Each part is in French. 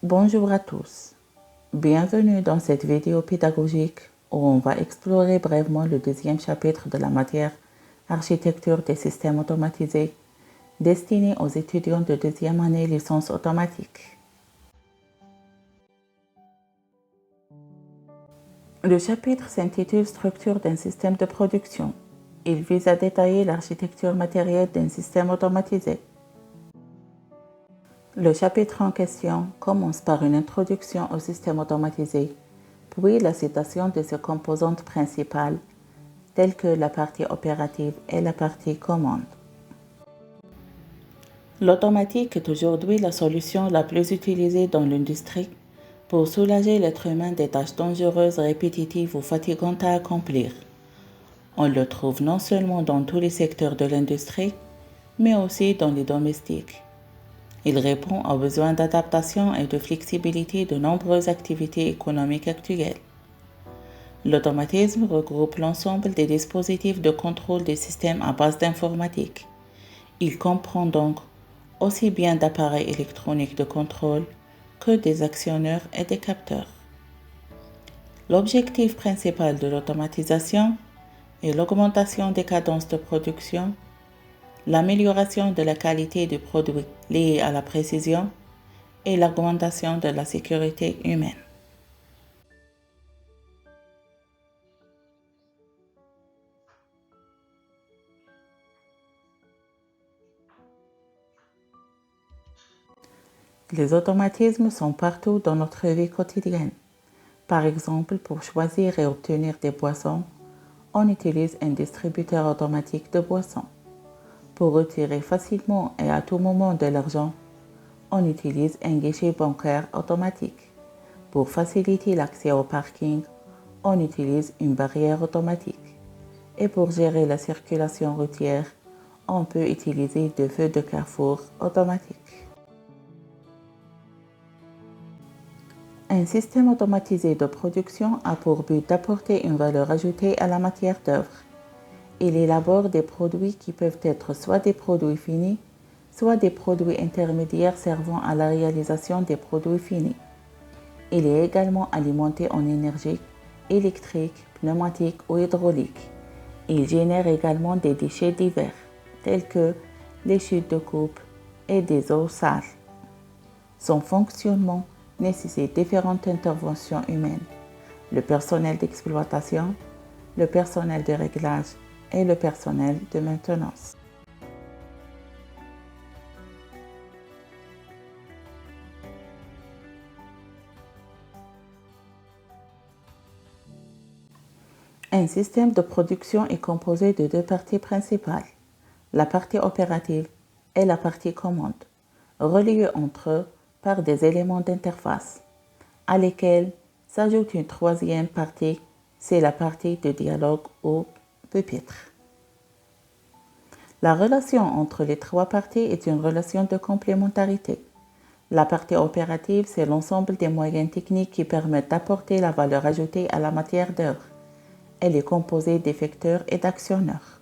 Bonjour à tous, bienvenue dans cette vidéo pédagogique où on va explorer brièvement le deuxième chapitre de la matière Architecture des systèmes automatisés destiné aux étudiants de deuxième année licence automatique. Le chapitre s'intitule Structure d'un système de production. Il vise à détailler l'architecture matérielle d'un système automatisé. Le chapitre en question commence par une introduction au système automatisé, puis la citation de ses composantes principales, telles que la partie opérative et la partie commande. L'automatique est aujourd'hui la solution la plus utilisée dans l'industrie pour soulager l'être humain des tâches dangereuses, répétitives ou fatigantes à accomplir. On le trouve non seulement dans tous les secteurs de l'industrie, mais aussi dans les domestiques. Il répond aux besoins d'adaptation et de flexibilité de nombreuses activités économiques actuelles. L'automatisme regroupe l'ensemble des dispositifs de contrôle des systèmes à base d'informatique. Il comprend donc aussi bien d'appareils électroniques de contrôle que des actionneurs et des capteurs. L'objectif principal de l'automatisation est l'augmentation des cadences de production, l'amélioration de la qualité du produit liée à la précision et l'augmentation de la sécurité humaine. Les automatismes sont partout dans notre vie quotidienne. Par exemple, pour choisir et obtenir des boissons, on utilise un distributeur automatique de boissons. Pour retirer facilement et à tout moment de l'argent, on utilise un guichet bancaire automatique. Pour faciliter l'accès au parking, on utilise une barrière automatique. Et pour gérer la circulation routière, on peut utiliser des feux de carrefour automatiques. Un système automatisé de production a pour but d'apporter une valeur ajoutée à la matière d'œuvre. Il élabore des produits qui peuvent être soit des produits finis, soit des produits intermédiaires servant à la réalisation des produits finis. Il est également alimenté en énergie électrique, pneumatique ou hydraulique. Il génère également des déchets divers, tels que les chutes de coupe et des eaux sales. Son fonctionnement nécessite différentes interventions humaines, le personnel d'exploitation, le personnel de réglage et le personnel de maintenance. Un système de production est composé de deux parties principales, la partie opérative et la partie commande, reliées entre eux par des éléments d'interface, à lesquels s'ajoute une troisième partie, c'est la partie de dialogue ou pupitre. La relation entre les trois parties est une relation de complémentarité. La partie opérative, c'est l'ensemble des moyens techniques qui permettent d'apporter la valeur ajoutée à la matière d'œuvre. Elle est composée d'effecteurs et d'actionneurs.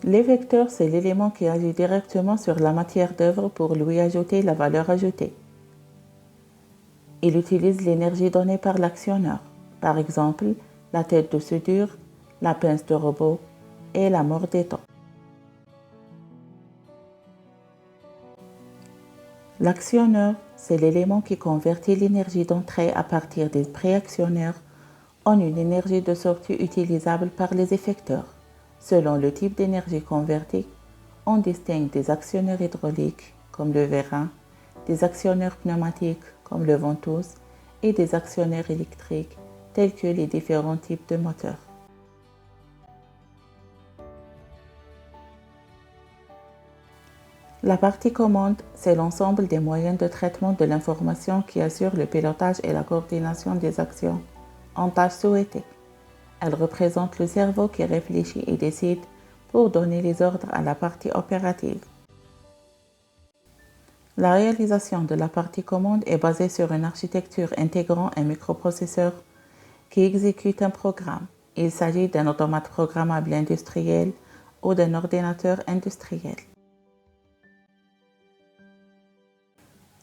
L'effecteur, c'est l'élément qui agit directement sur la matière d'œuvre pour lui ajouter la valeur ajoutée. Il utilise l'énergie donnée par l'actionneur, par exemple la tête de soudure, la pince de robot et la mort d'étang. L'actionneur, c'est l'élément qui convertit l'énergie d'entrée à partir des préactionneurs en une énergie de sortie utilisable par les effecteurs. Selon le type d'énergie convertie, on distingue des actionneurs hydrauliques comme le vérin, des actionneurs pneumatiques comme le ventouse et des actionneurs électriques tels que les différents types de moteurs. La partie commande, c'est l'ensemble des moyens de traitement de l'information qui assurent le pilotage et la coordination des actions en tâches souhaitées. Elle représente le cerveau qui réfléchit et décide pour donner les ordres à la partie opérative. La réalisation de la partie commande est basée sur une architecture intégrant un microprocesseur qui exécute un programme. Il s'agit d'un automate programmable industriel ou d'un ordinateur industriel.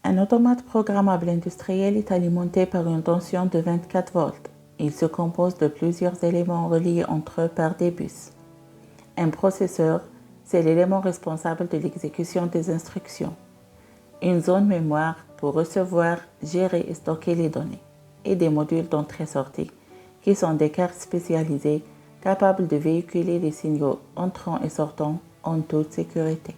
Un automate programmable industriel est alimenté par une tension de 24 volts. Il se compose de plusieurs éléments reliés entre eux par des bus. Un processeur, c'est l'élément responsable de l'exécution des instructions. Une zone mémoire pour recevoir, gérer et stocker les données. Et des modules d'entrée-sortie, qui sont des cartes spécialisées capables de véhiculer les signaux entrants et sortants en toute sécurité.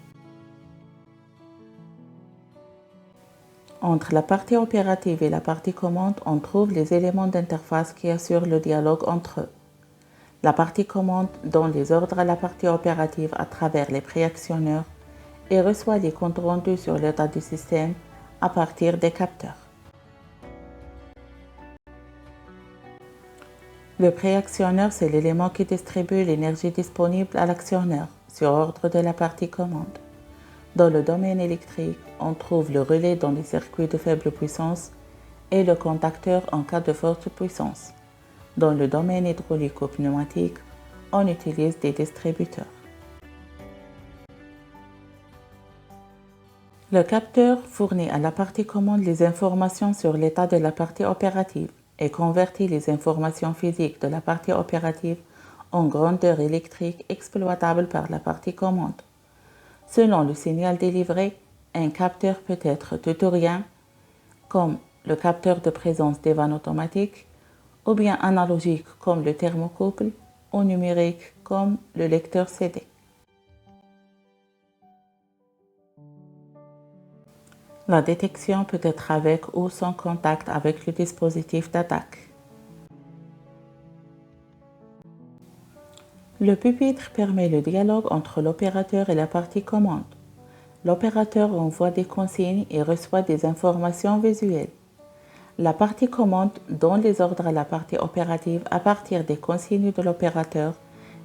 Entre la partie opérative et la partie commande, on trouve les éléments d'interface qui assurent le dialogue entre eux. La partie commande donne les ordres à la partie opérative à travers les préactionneurs et reçoit les comptes rendus sur l'état du système à partir des capteurs. Le préactionneur, c'est l'élément qui distribue l'énergie disponible à l'actionneur sur ordre de la partie commande. Dans le domaine électrique, on trouve le relais dans les circuits de faible puissance et le contacteur en cas de forte puissance. Dans le domaine hydraulique ou pneumatique, on utilise des distributeurs. Le capteur fournit à la partie commande les informations sur l'état de la partie opérative et convertit les informations physiques de la partie opérative en grandeur électrique exploitable par la partie commande. Selon le signal délivré, un capteur peut être tout ou rien, comme le capteur de présence des vannes automatiques, ou bien analogique comme le thermocouple, ou numérique comme le lecteur CD. La détection peut être avec ou sans contact avec le dispositif d'attaque. Le pupitre permet le dialogue entre l'opérateur et la partie commande. L'opérateur envoie des consignes et reçoit des informations visuelles. La partie commande donne les ordres à la partie opérative à partir des consignes de l'opérateur,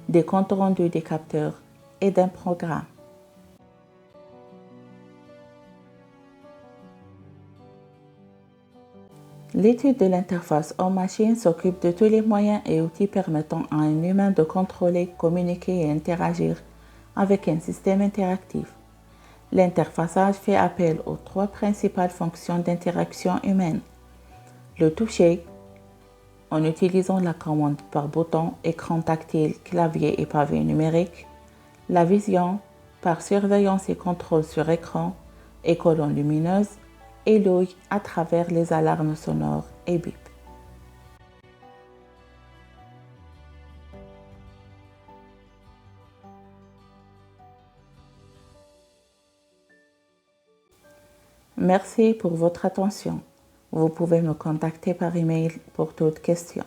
des comptes rendus des capteurs et d'un programme. L'étude de l'interface homme-machine s'occupe de tous les moyens et outils permettant à un humain de contrôler, communiquer et interagir avec un système interactif. L'interfaçage fait appel aux trois principales fonctions d'interaction humaine. Le toucher, en utilisant la commande par bouton, écran tactile, clavier et pavé numérique. La vision, par surveillance et contrôle sur écran et colonne lumineuse. Et l'ouïe à travers les alarmes sonores et bip. Merci pour votre attention. Vous pouvez me contacter par email pour toute question.